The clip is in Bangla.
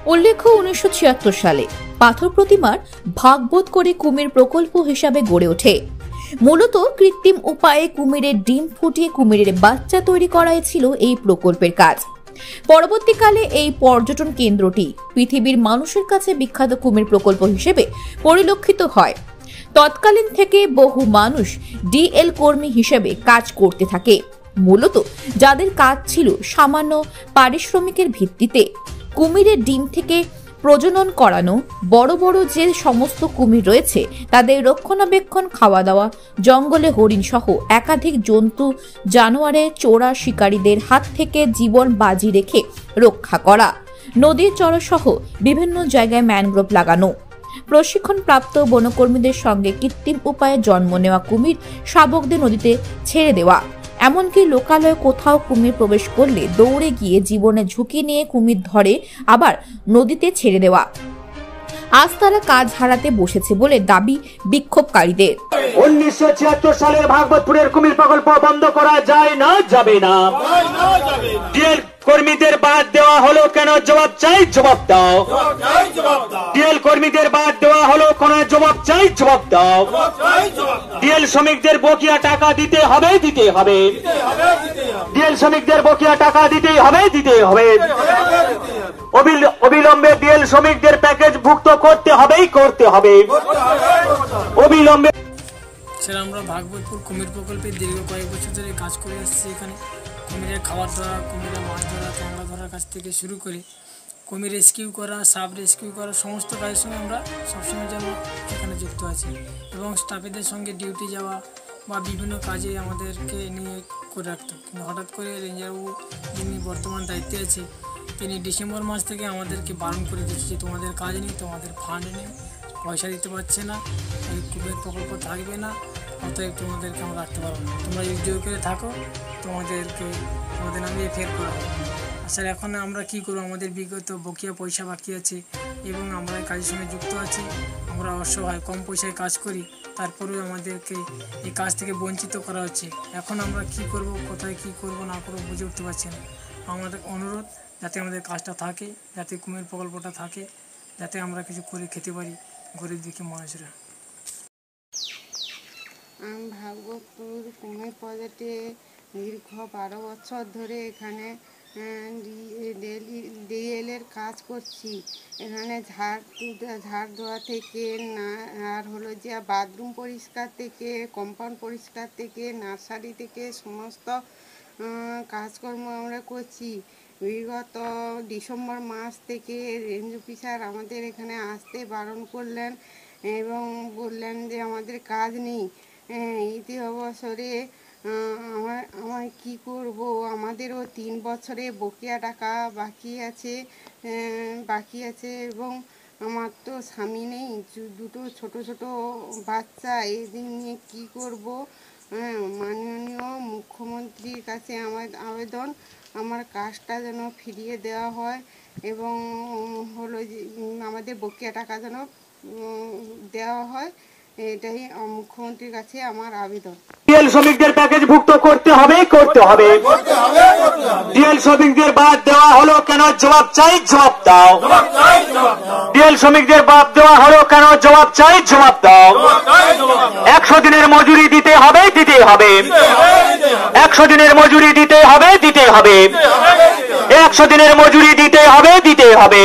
উল্লেখ্য 1976 সালে পাথর প্রতিমার ভাগবোধ করে কুমির প্রকল্প হিসাবে গড়ে ওঠে। মূলত কৃত্রিম উপায়ে কুমিরের ডিম ফুটিয়ে কুমিরের বাচ্চা তৈরি করাই ছিল এই প্রকল্পের কাজ। পরবর্তীকালে এই পর্যটন কেন্দ্রটি পৃথিবীর মানুষের কাছে বিখ্যাত কুমির প্রকল্প হিসেবে পরিলক্ষিত হয়। তৎকালীন থেকে বহু মানুষ ডিএল কর্মী হিসেবে কাজ করতে থাকে, মূলত যাদের কাজ ছিল সামান্য পারিশ্রমিকের ভিত্তিতে কুমিরের ডিম থেকে প্রজনন করানো, বড় বড় যে সমস্ত কুমির রয়েছে তাদের রক্ষণাবেক্ষণ, খাওয়া দাওয়া, জঙ্গলে হরিণ সহ একাধিক জন্তু জানোয়ারের চোরা শিকারীদের হাত থেকে জীবন বাজি রেখে রক্ষা করা, নদীর চর সহ বিভিন্ন জায়গায় ম্যানগ্রোভ লাগানো, প্রশিক্ষণপ্রাপ্ত বনকর্মীদের সঙ্গে কৃত্রিম উপায়ে জন্ম নেওয়া কুমির শাবকদের নদীতে ছেড়ে দেওয়া, এমনকি লোকালয়ে কোথাও কুমির প্রবেশ করলে দৌড়ে গিয়ে জীবনের ঝুঁকি নিয়ে কুমির ধরে আবার নদীতে ছেড়ে দেওয়া। আজ তারা কাজ হারাতে বসেছে বলে দাবি বিক্ষোভকারীদের। 1976 সালের ভাগবতপুরের কুমির প্রকল্প বন্ধ করা যায় না, যাবে না। ডিএল কর্মীদের বাদ দেওয়া হলো কেন, জবাব চাই, জবাব দাও। ডিএল কর্মীদের বাদ দেওয়া হলো কোন, জবাব চাই, জবাব দাও। ডিএল শ্রমিকদের বকেয়া টাকা দিতে হবে, দিতে হবে। ডিএল শ্রমিকদের বকেয়া টাকা দিতেই হবে, দিতে হবে। অবিলম্বে ডিএল শ্রমিকদের প্যাকেজ ভুক্ত করতে হবেই, করতে হবে অবিলম্বে। স্যার, আমরা ভাগবতপুর কুমির প্রকল্পে দীর্ঘ কয়েক বছর ধরে কাজ করে আসছি। এখানে কুমিরের খাবার ধরা, কুমিরের মাছ ধরা, ট্যাংরা ধরার কাছ থেকে শুরু করে কুমির রেস্কিউ করা, সাব রেস্কিউ করা, সমস্ত কাজের সঙ্গে আমরা সবসময় যেন এখানে যুক্ত আছি এবং স্টাফেদের সঙ্গে ডিউটি যাওয়া বা বিভিন্ন কাজে আমাদেরকে নিয়ে করে রাখতো। কিন্তু হঠাৎ করে রেঞ্জারবাবু, যিনি বর্তমান দায়িত্বে আছে, তিনি ডিসেম্বর মাস থেকে আমাদেরকে বারণ করে দিচ্ছে যে তোমাদের কাজ নেই, তোমাদের ফান্ড নেই, পয়সা দিতে পারছে না, এই কুমির প্রকল্প থাকবে না, অতএব তোমাদেরকে আমরা রাখতে পারবো না, তোমরা জোর করে থাকো, তোমাদের নামে ফের করা হবে। স্যার, এখন আমরা কী করবো? আমাদের বিগত বকেয়া পয়সা বাকি আছে এবং আমরা এই কাজের সঙ্গে যুক্ত আছি। আমরা অসহায়, কম পয়সায় কাজ করি, তারপরেও আমাদেরকে এই কাজ থেকে বঞ্চিত করা হচ্ছে। এখন আমরা কি করব, কোথায় কি করব না করবো বুঝে উঠতে পারছি না। আমাদের অনুরোধ যাতে আমাদের কাজটা থাকে, যাতে কুমির প্রকল্পটা থাকে, যাতে আমরা কিছু করে খেতে পারি গরিব দুঃখী মানুষরা। আমি ভাগবতপুর কুমির প্রজেক্টে দীর্ঘ 12 বছর ধরে এখানে ডিএলের কাজ করছি। এখানে ঝাড় দেওয়া থেকে আর হলো যে বাথরুম পরিষ্কার থেকে, কম্পাউন্ড পরিষ্কার থেকে, নার্সারি থেকে সমস্ত কাজকর্ম আমরা করছি। বিগত ডিসেম্বর মাস থেকে রেঞ্জ অফিসার আমাদের এখানে আসতে বারণ করলেন এবং বললেন যে আমাদের কাজ নেই। ইতি অবসরে আমার কি করব, আমাদেরও 3 বছরে বকেয়া টাকা বাকি আছে এবং আমার তো স্বামী নেই, দুটো ছোট ছোট বাচ্চা, এদের নিয়ে কী করব। মাননীয় মুখ্যমন্ত্রীর কাছে আমার আবেদন, আমার কাজটা যেন ফিরিয়ে দেওয়া হয় এবং হলো যে আমাদের বকেয়া টাকা যেন দেওয়া হয়, এটাই মুখ্যমন্ত্রীর কাছে আমার আবেদন। ডিএল শ্রমিকদের প্যাকেজ ভুক্ত করতে হবে, করতে হবে। ডিএল শ্রমিকদের বাদ দেওয়া হলো কেন, জবাব চাই, জবাব দাও। ডিএল শ্রমিকদের বাদ দেওয়া হলো কেন, জবাব চাই, জবাব দাও। 100 দিনের মজুরি দিতে হবে, দিতে হবে। 100 দিনের মজুরি দিতে হবে, দিতে হবে। 100 দিনের মজুরি দিতে হবে, দিতে হবে।